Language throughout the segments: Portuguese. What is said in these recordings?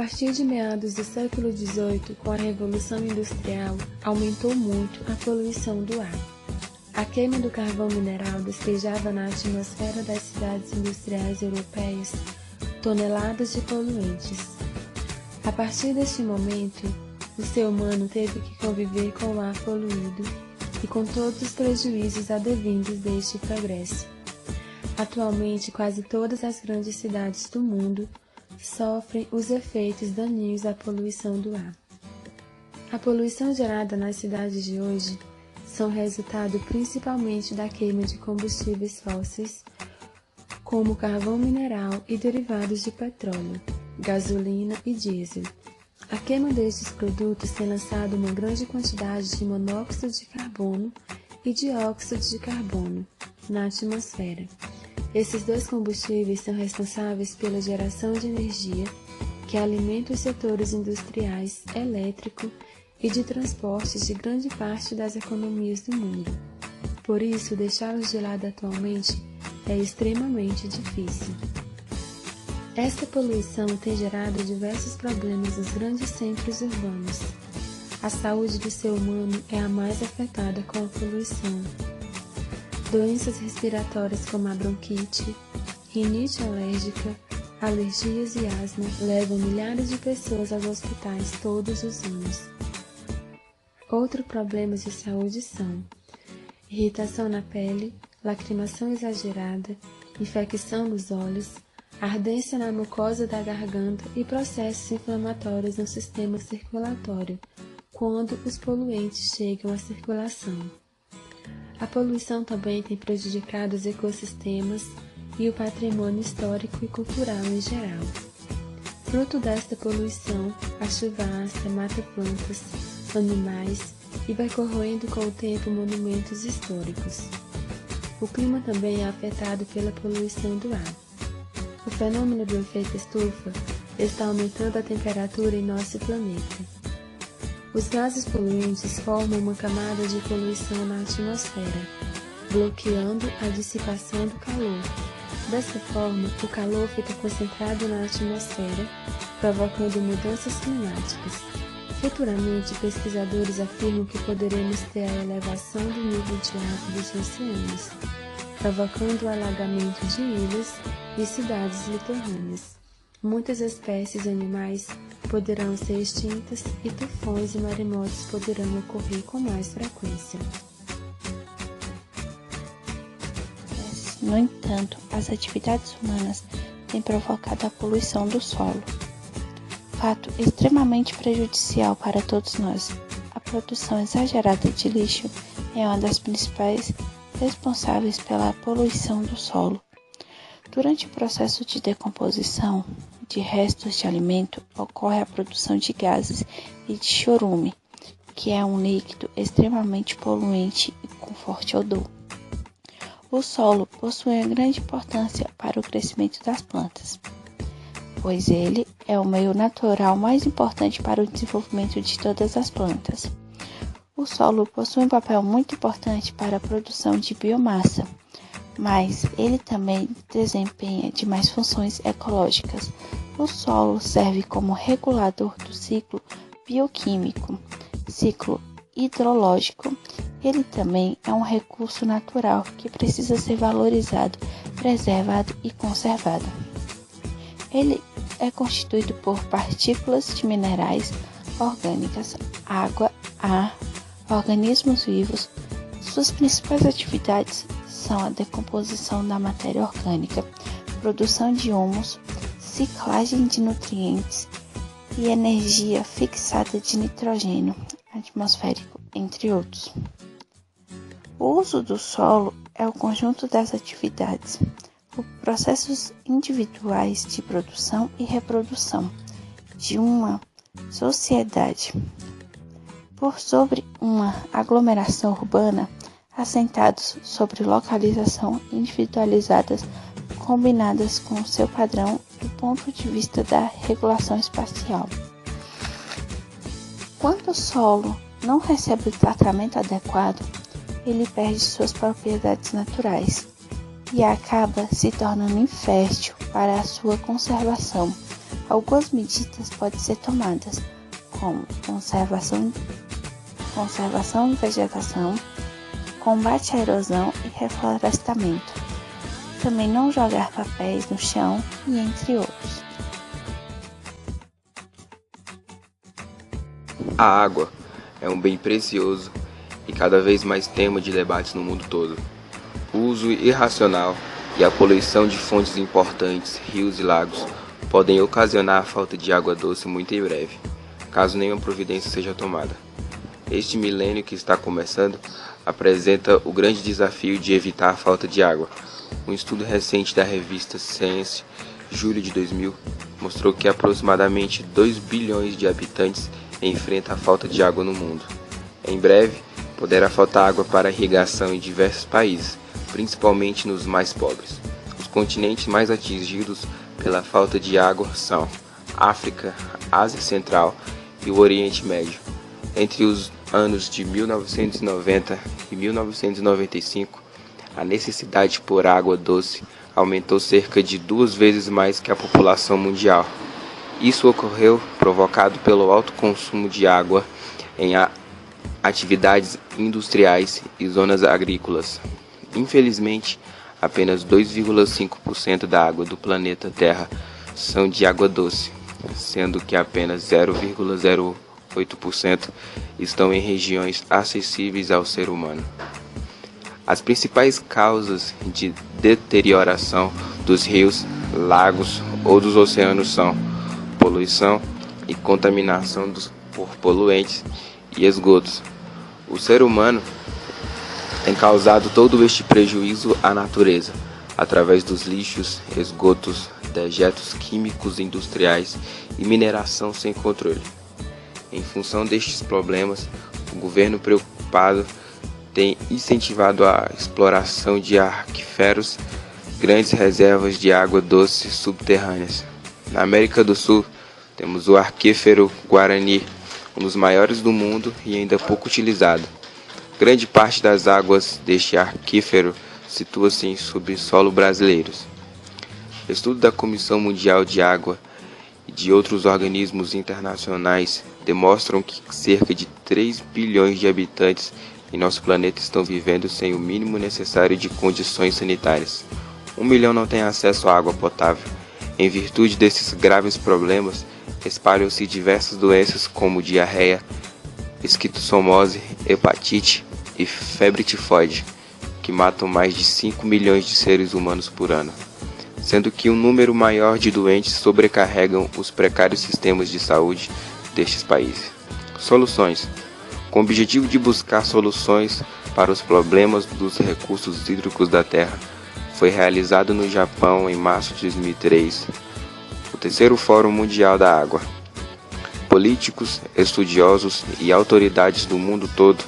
A partir de meados do século XVIII, com a Revolução Industrial, aumentou muito a poluição do ar. A queima do carvão mineral despejava na atmosfera das cidades industriais europeias toneladas de poluentes. A partir deste momento, o ser humano teve que conviver com o ar poluído e com todos os prejuízos advindos deste progresso. Atualmente, quase todas as grandes cidades do mundo sofrem os efeitos daninhos da poluição do ar. A poluição gerada nas cidades de hoje são resultado principalmente da queima de combustíveis fósseis, como carvão mineral e derivados de petróleo, gasolina e diesel. A queima destes produtos tem lançado uma grande quantidade de monóxido de carbono e dióxido de carbono na atmosfera. Esses dois combustíveis são responsáveis pela geração de energia que alimenta os setores industriais, elétrico e de transportes de grande parte das economias do mundo. Por isso, deixá-los de lado atualmente é extremamente difícil. Esta poluição tem gerado diversos problemas nos grandes centros urbanos. A saúde do ser humano é a mais afetada com a poluição. Doenças respiratórias como a bronquite, rinite alérgica, alergias e asma levam milhares de pessoas aos hospitais todos os anos. Outros problemas de saúde são irritação na pele, lacrimação exagerada, infecção nos olhos, ardência na mucosa da garganta e processos inflamatórios no sistema circulatório, quando os poluentes chegam à circulação. A poluição também tem prejudicado os ecossistemas e o patrimônio histórico e cultural em geral. Fruto desta poluição, a chuva ácida mata plantas, animais e vai corroendo com o tempo monumentos históricos. O clima também é afetado pela poluição do ar. O fenômeno do efeito estufa está aumentando a temperatura em nosso planeta. Os gases poluentes formam uma camada de poluição na atmosfera, bloqueando a dissipação do calor. Dessa forma, o calor fica concentrado na atmosfera, provocando mudanças climáticas. Futuramente, pesquisadores afirmam que poderemos ter a elevação do nível de água dos oceanos, provocando o alagamento de ilhas e cidades litorâneas. Muitas espécies animais poderão ser extintas e tufões e maremotos poderão ocorrer com mais frequência. No entanto, as atividades humanas têm provocado a poluição do solo. Fato extremamente prejudicial para todos nós. A produção exagerada de lixo é uma das principais responsáveis pela poluição do solo. Durante o processo de decomposição de restos de alimento, ocorre a produção de gases e de chorume, que é um líquido extremamente poluente e com forte odor. O solo possui uma grande importância para o crescimento das plantas, pois ele é o meio natural mais importante para o desenvolvimento de todas as plantas. O solo possui um papel muito importante para a produção de biomassa, mas ele também desempenha demais funções ecológicas. O solo serve como regulador do ciclo bioquímico, ciclo hidrológico. Ele também é um recurso natural que precisa ser valorizado, preservado e conservado. Ele é constituído por partículas de minerais orgânicas, água, ar, organismos vivos. Suas principais atividades são a decomposição da matéria orgânica, produção de humus, ciclagem de nutrientes e energia fixada de nitrogênio atmosférico, entre outros. O uso do solo é o conjunto das atividades, por processos individuais de produção e reprodução de uma sociedade, por sobre uma aglomeração urbana, assentados sobre localização individualizadas combinadas com seu padrão do ponto de vista da regulação espacial. Quando o solo não recebe o tratamento adequado, ele perde suas propriedades naturais e acaba se tornando infértil para a sua conservação, Algumas medidas podem ser tomadas, como conservação de vegetação, combate à erosão e reflorestamento. Também não jogar papéis no chão e entre outros. A água é um bem precioso e cada vez mais tema de debates no mundo todo. O uso irracional e a poluição de fontes importantes, rios e lagos, podem ocasionar a falta de água doce muito em breve, caso nenhuma providência seja tomada. Este milênio que está começando apresenta o grande desafio de evitar a falta de água. Um estudo recente da revista Science, julho de 2000, mostrou que aproximadamente 2 bilhões de habitantes enfrentam a falta de água no mundo. Em breve, poderá faltar água para irrigação em diversos países, principalmente nos mais pobres. Os continentes mais atingidos pela falta de água são África, Ásia Central e o Oriente Médio. Entre os anos de 1990 e 1995, a necessidade por água doce aumentou cerca de 2 vezes mais que a população mundial. Isso ocorreu provocado pelo alto consumo de água em atividades industriais e zonas agrícolas. Infelizmente, apenas 2,5% da água do planeta Terra são de água doce, sendo que apenas 0,08% estão em regiões acessíveis ao ser humano. As principais causas de deterioração dos rios, lagos ou dos oceanos são poluição e contaminação por poluentes e esgotos. O ser humano tem causado todo este prejuízo à natureza, através dos lixos, esgotos, dejetos químicos industriais e mineração sem controle. Em função destes problemas, o governo preocupado tem incentivado a exploração de aquíferos, grandes reservas de água doce subterrâneas. Na América do Sul, temos o aquífero Guarani, um dos maiores do mundo e ainda pouco utilizado. Grande parte das águas deste aquífero situa-se em subsolo brasileiros. Estudo da Comissão Mundial de Água e de outros organismos internacionais demonstram que cerca de 3 bilhões de habitantes em nosso planeta estão vivendo sem o mínimo necessário de condições sanitárias. 1 milhão não tem acesso à água potável. Em virtude desses graves problemas, espalham-se diversas doenças como diarreia, esquistossomose, hepatite e febre tifoide, que matam mais de 5 milhões de seres humanos por ano, sendo que um número maior de doentes sobrecarregam os precários sistemas de saúde destes países. Soluções. Com o objetivo de buscar soluções para os problemas dos recursos hídricos da Terra, foi realizado no Japão em março de 2003 o terceiro Fórum Mundial da Água. Políticos, estudiosos e autoridades do mundo todo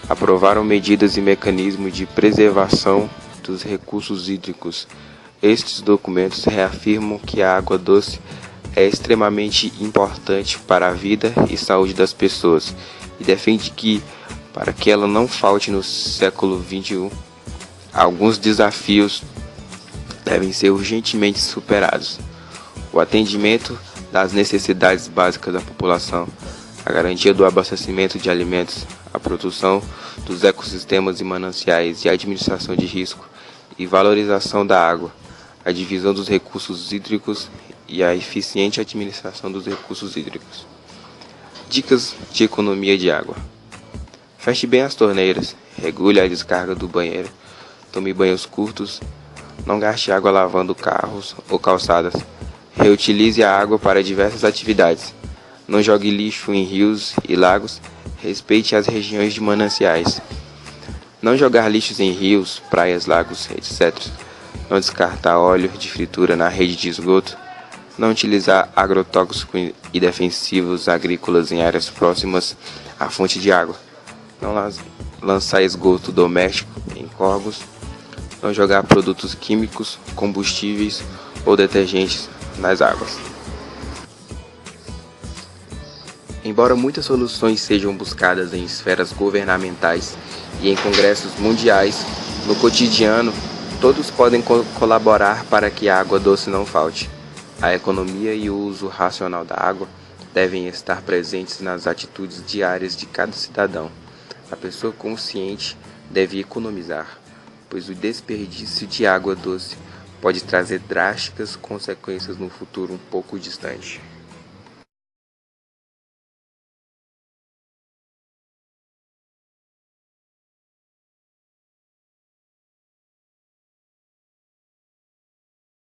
aprovaram medidas e mecanismos de preservação dos recursos hídricos. Estes documentos reafirmam que a água doce é extremamente importante para a vida e saúde das pessoas e defende que, para que ela não falte no século XXI, alguns desafios devem ser urgentemente superados. O atendimento das necessidades básicas da população, a garantia do abastecimento de alimentos, a produção dos ecossistemas e mananciais e a administração de risco e valorização da água, a divisão dos recursos hídricos e a eficiente administração dos recursos hídricos. Dicas de economia de água. Feche bem as torneiras, regule a descarga do banheiro, tome banhos curtos, não gaste água lavando carros ou calçadas. Reutilize a água para diversas atividades. Não jogue lixo em rios e lagos. Respeite as regiões de mananciais. Não jogar lixos em rios, praias, lagos, etc. Não descartar óleo de fritura na rede de esgoto. Não utilizar agrotóxicos e defensivos agrícolas em áreas próximas à fonte de água. Não lançar esgoto doméstico em córregos. Não jogar produtos químicos, combustíveis ou detergentes nas águas. Embora muitas soluções sejam buscadas em esferas governamentais e em congressos mundiais, no cotidiano, todos podem colaborar para que a água doce não falte. A economia e o uso racional da água devem estar presentes nas atitudes diárias de cada cidadão. A pessoa consciente deve economizar, pois o desperdício de água doce pode trazer drásticas consequências no futuro um pouco distante.